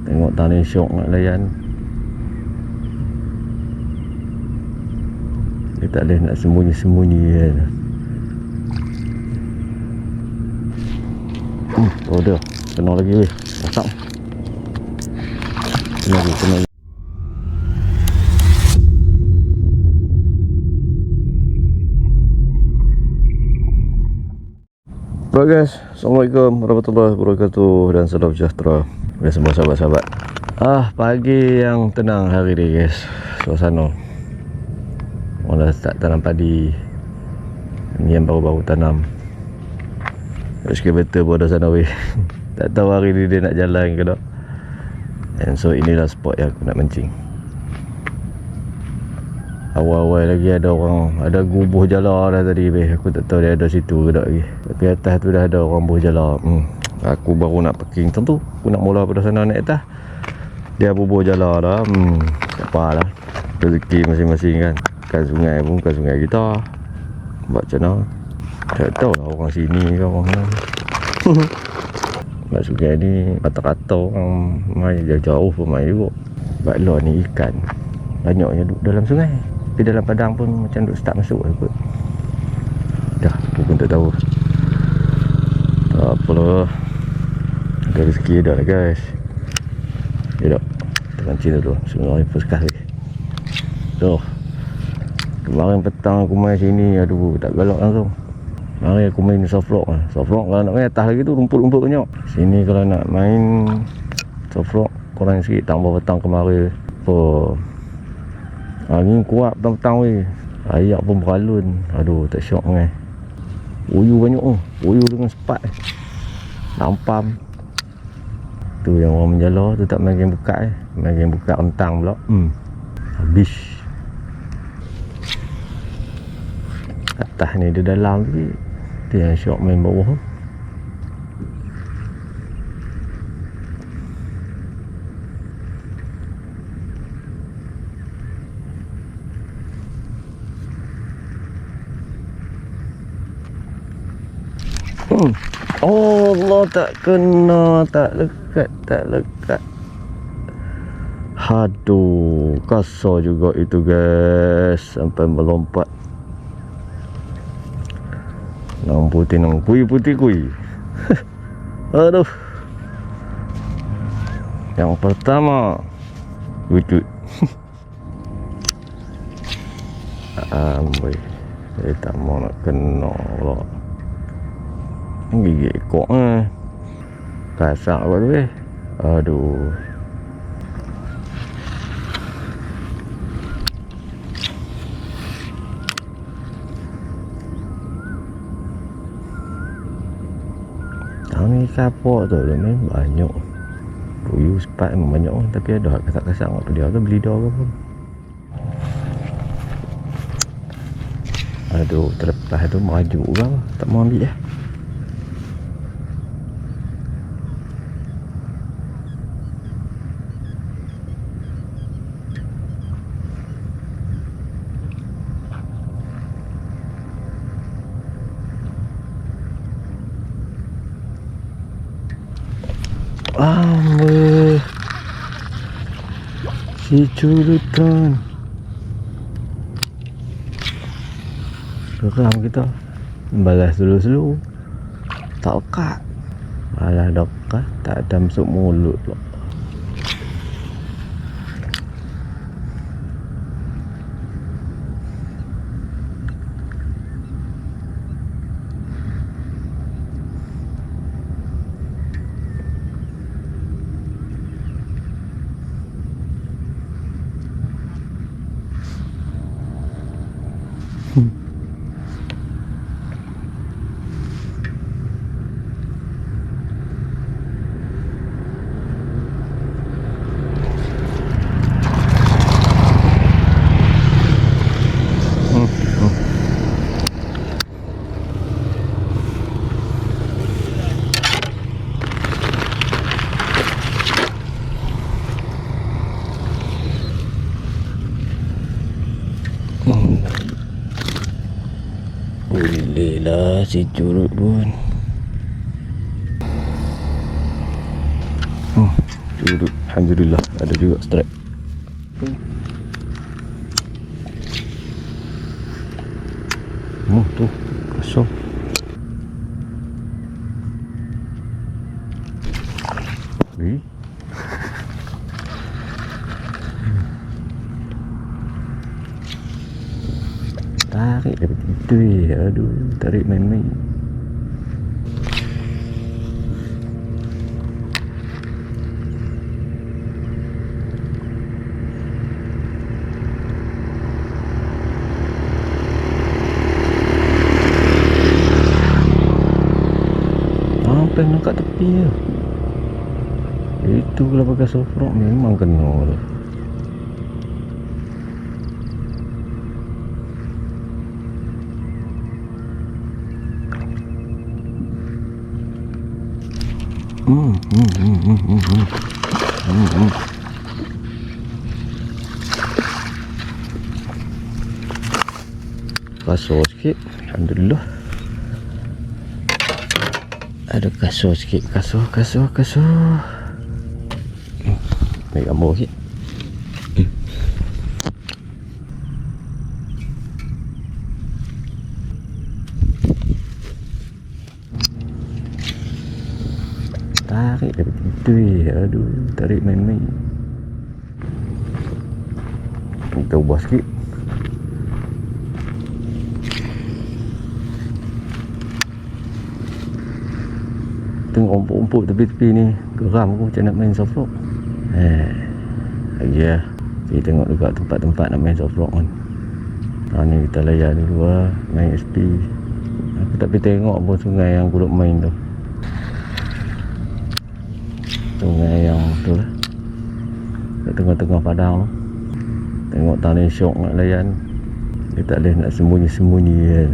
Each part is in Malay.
Tengok tani syok nak layan. Dia tak boleh nak sembunyi-sembunyi kan. Oh dah, kena lagi weh. Masak. Kena lagi. Baik guys, Assalamualaikum warahmatullahi wabarakatuh dan salam sejahtera kepada semua sahabat-sahabat. Pagi yang tenang hari ni guys. Suasana mula start tanam padi. Ni yang baru-baru tanam. Excavator pun ada sana weh. Tak tahu hari ni dia nak jalan ke tak. And so inilah spot yang aku nak mancing. Awal-awal lagi ada gubuh jala dah tadi weh. Aku tak tahu dia ada situ ke tak lagi. Tapi atas tu dah ada orang bubuh jala. Aku baru nak parking tentu. Aku nak mula pada sana naik atas. Dia bubuh jala dah. Tak apa lah. Rezeki masing-masing kan. Kan sungai pun kan sungai kita. Buat macam mana. Tak tahu lah orang sini ke orang mana. Mak sungai ni kata-kata orang main jauh-jauh pun main juga. Sebab luar ni ikan banyaknya duduk dalam sungai. Tapi dalam padang pun macam duduk start masuk lah kot. Dah, aku pun tak tahu. Tak apalah. Ada rezeki dah lah guys. Ya tak, kita mancing dulu. Sebenarnya first kali. So kemarin petang aku main sini. Aduh, tak galak langsung. Mari aku main soft rock lah. Soft rock kalau nak main atas lagi tu rumput-rumput banyak. Sini kalau nak main soft rock kurang sikit. Tambah petang kemarin. Angin kuat petang-petang weh. Ayak pun beralun. Aduh, tak syok kan. Uyu banyak tu. Uyu dengan sepat. Lampam. Tu yang orang menjala tu tak main game buka main game buka rentang pula. Habis. Atas ni dia dalam lagi. Tu yang syok main bawah tu. Oh Allah, tak kena. Tak lekat. Aduh, kasar juga itu guys. Sampai melompat. Nang putih nang putih kui. Aduh. Yang pertama wujud. Amboi. Saya tak mau nak kena pula. Gigit ekor kasar kot weh. Aduh. Tahun ni kapok tu dia main banyak. Puyuh sepat memang banyak. Tapi ada kasar-kasar apa dia tu beli dah ke pun. Aduh, terlepas tu maju kan. Tak mau ambil lah. Si curutan geram kita. Balas dulu tak lekat. Balas dekat tak ada masuk mulut pula. Boleh lah si curut pun. Duduk. Alhamdulillah ada juga strike. Tu kosong. Tarik dia begitu. Aduh, tarik main-main. Sampai nak kat tepi je. Itu kalau pakai soft rock memang kena tu. Kasar sikit. Alhamdulillah. Ada kasar sikit. Kasar. Ambil gambar sikit. Tarik dia begitu. Aduh, tarik main-main. Kita ubah sikit. Tengok rumput-rumput tepi-tepi ni geram aku macam nak main soft rock. Lagi lah. Kita tengok juga tempat-tempat nak main soft rock kan. Ni kita layan dulu lah. Main SP. Aku tak pergi tengok pun sungai yang aku duk main tu. Sungai yang tu lah. Kat tengah-tengah padang tu. Tengok tanah syok nak layan. Dia tak boleh nak sembunyi-sembunyi kan.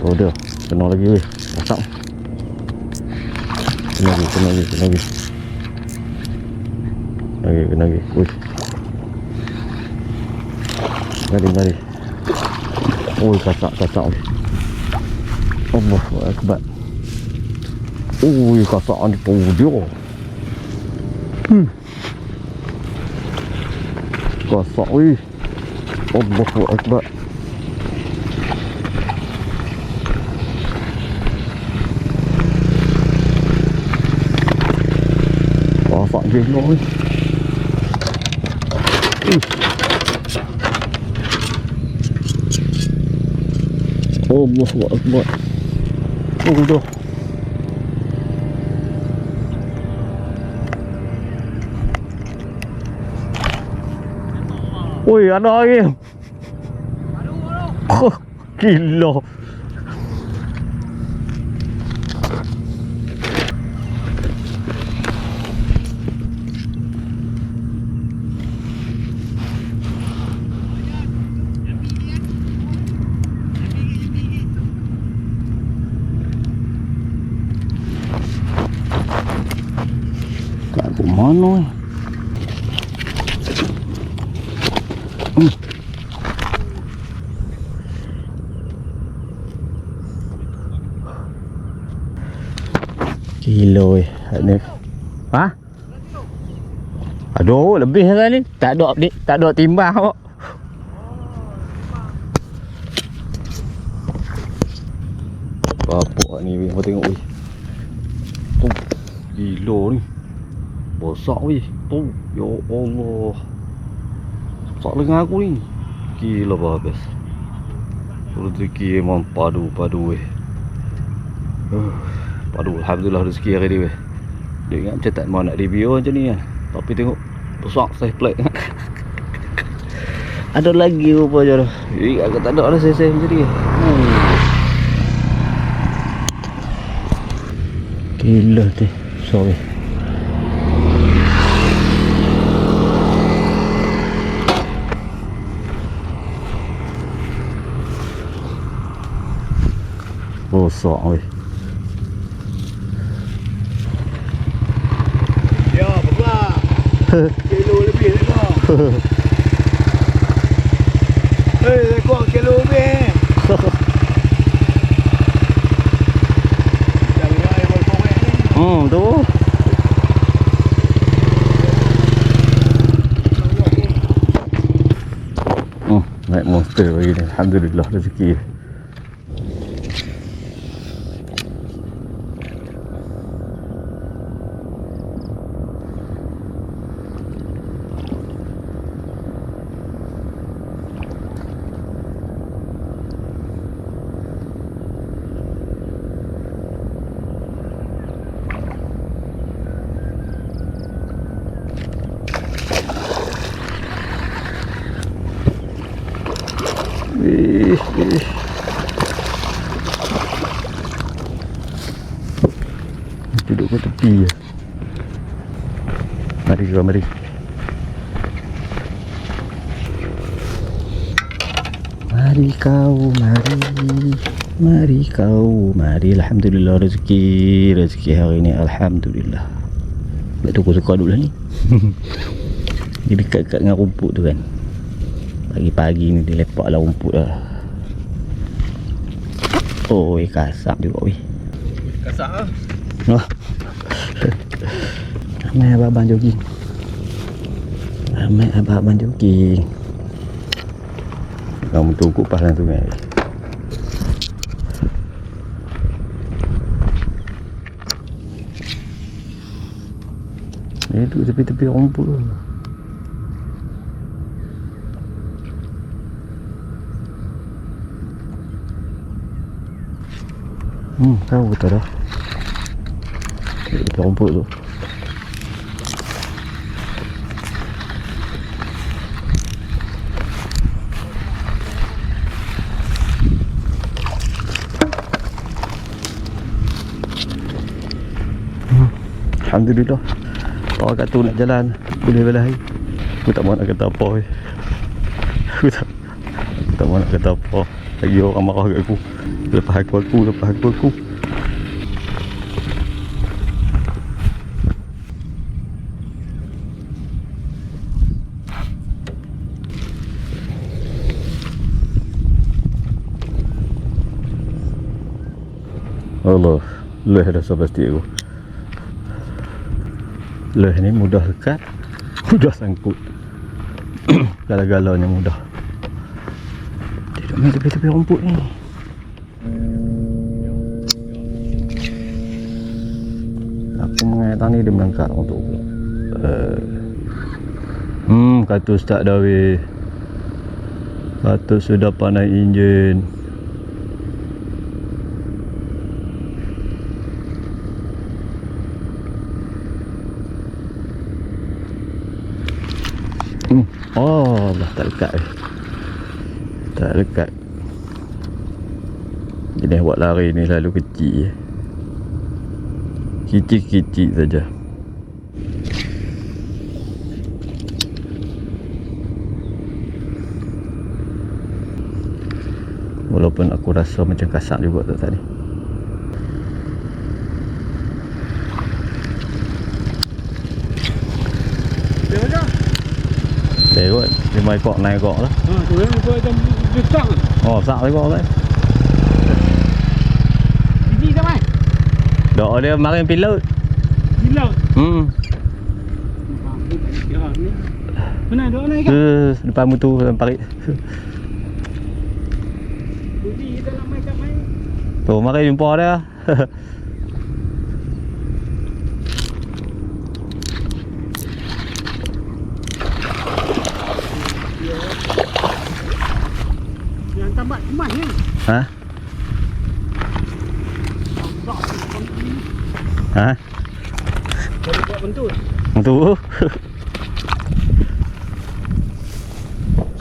Oh dah. Kena lagi weh. Masak. Kena lagi. Kena lagi. Wih. Mari. Oi, kasak weh. Allahu Akbar. Oi, kasak ni pun dia. Kasak weh. Allahu Akbar. Kasak gila weh. Allahu Akbar. Dah. Oi, ada lagi. Aduh. Gila. Kat mana? Kilo ni. Ha? Aduh, lebih kan ni. Tak ada timbang kok. Apa ni weh, tengok weh. Tu. Gila ni. Besar weh. Tu. Ya Allah. Besar dengan aku ni. Gila habis. Rezeki memang padu weh. Padu, alhamdulillah rezeki hari ni weh. Dia ingat macam tak mau nak review macam ni kan. Tapi tengok besar saiz plate. Ada lagi rupa je dah. Agak tak ada saiz macam ni. Gila tu. Sorry. Besar weh. Kilo lebih tengok. Tengok kilo lebih. Jangan air berapa. Tu. Naik monster lagi ni. Alhamdulillah rezeki. Duduk ke tepi je. Mari kau, mari. Mari kau, mari. Mari kau, mari. Alhamdulillah rezeki. Rezeki hari ni alhamdulillah. Tak tahu kau suka dulu lah ni. Dia dekat-dekat dengan rumput tu kan. Pagi-pagi ni dia lepak lah rumput lah. Oh, kasar juga weh. Kasar lah. Oh. Ramai abang-abang jogging. Ramai abang-abang jogging. Kamu tunggu pasang sungai. Duduk tepi-tepi rumput tu. Tahu tak dah. Tepi rumput tu. Alhamdulillah. Orang kata nak jalan boleh belahi. Aku tak mahu nak kata apa. Aku tak mahu nak kata apa. Lagi orang marah kat aku. Lepas aku. Allah, leh dah pasti aku. Leh ni mudah lekat, mudah sangkut. Galau-galaunya mudah. Dia duduk main tepi-tepi rumput ni. Aku mengenai tani dia melangkap untuk katus tak dah weh. Katus sudah pandai enjin. Oh Allah, tak lekat weh. Tak lekat. Jenis buat lari ni selalu kecil. Kicik-kicik saja. Walaupun aku rasa macam kasar juga tak tadi. Kot 5 ekor naik ekor lah. Tu yang tu macam besar. Oh, besar ekor kan. Biji tak mai? Dok dia marin pilot. Pilot. Ya ni. Mana dok naik kan? Depan motor parit. Biji kita nak mai kat mai. Tu mari jumpa dia. Tambat kemas ni. Ha? Ha? Boleh buat bentuk. Bentuk.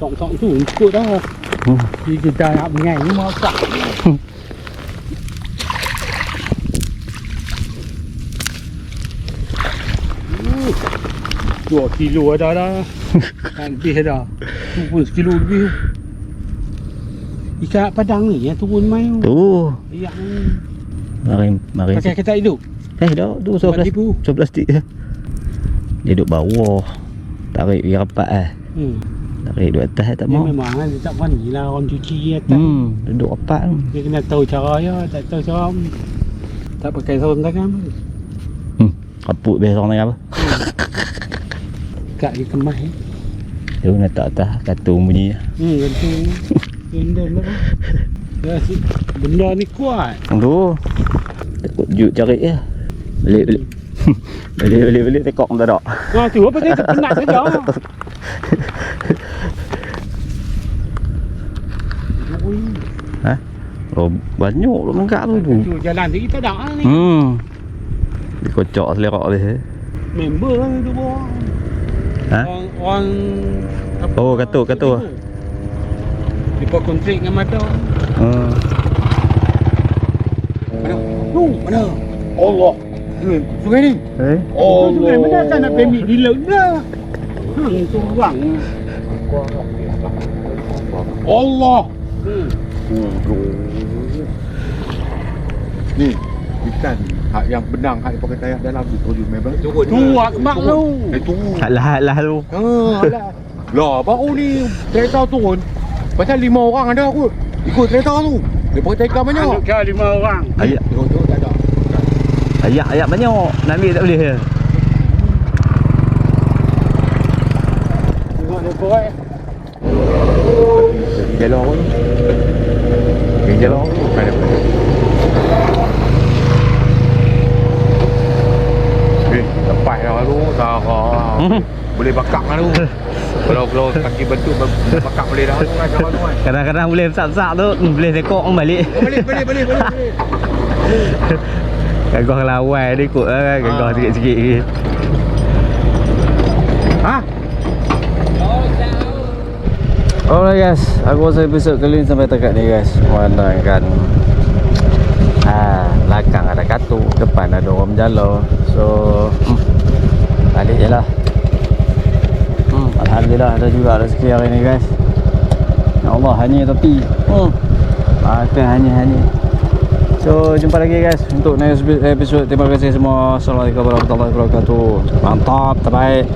Sok-sok tu ikut dah. Kita nak mengai ni masak. 2 kilo dah. Lebih dah. Tu pun sekilo lebih. Ikan padang ni yang turun mai tu. Ayak ni. Mari. Pakai kereta hidup. Dah tu so plastik je. Dia duduk bawah. Tarik dia rapat tarik duduk atas tak mau. Memang dia tak berani lah orang cuci atas. Duduk rapat. Dia kena tahu cara dia, tak tahu cara. Tak pakai sarung tangan pun. Kaput besok ni apa? Kat dia kemas eh. Dia nak tak atas katung bunyi. Gantung. Benda lah. Benda ni kuat. Tu. Takut juk cari ya. Balik. Balik tekok tak ada. Wah tu apa dia terpenat saja. Ha? Oh, banyak lu mengkak tu. Tu jalan tu kita dah ni. Dikocok selerak dia. Member lah tu bawah. Ha? Orang apa? Oh, katuk. Dia kontrak dengan mata. Mana? Allah. Sungai ni. Oh, sungai mana kan nak permit di laut dah. Tu orang. Allah. Ni ikan hak yang benang hak pakai tayar dalam tu memang Tu mak tu. Itu. Lah tu. Alah. Lah baru ni kereta turun. Pasal 5 orang ada aku ikut kereta tu. Dia pakai tayar banyak. Anak kau 5 orang. Ayak. Tu tak ada. Ayak banyak. Nak ambil tak boleh ke? Tengok dia korek. Jalan pun. Jalan pun ada. Lepas dah tu dah boleh bakar lah tu. Kalau kaki bentuk bakar boleh dah tu kan jalan tu kan. Kadang-kadang boleh besar-besar tu, boleh tekok balik. Boleh. Gagah lawan dia ikut lah kan, gagah sikit-sikit ke. Ha? Alright guys, aku rasa episod kali ni sampai dekat ni guys. Memandangkan belakang ada katuk, depan ada orang berjalan. So balik je lah. Alhamdulillah ada juga rezeki hari ni guys. Ya Allah, hanya tapi makan hanya. So jumpa lagi guys untuk next episode. Terima kasih semua. Assalamualaikum warahmatullahi wabarakatuh. Mantap, terbaik.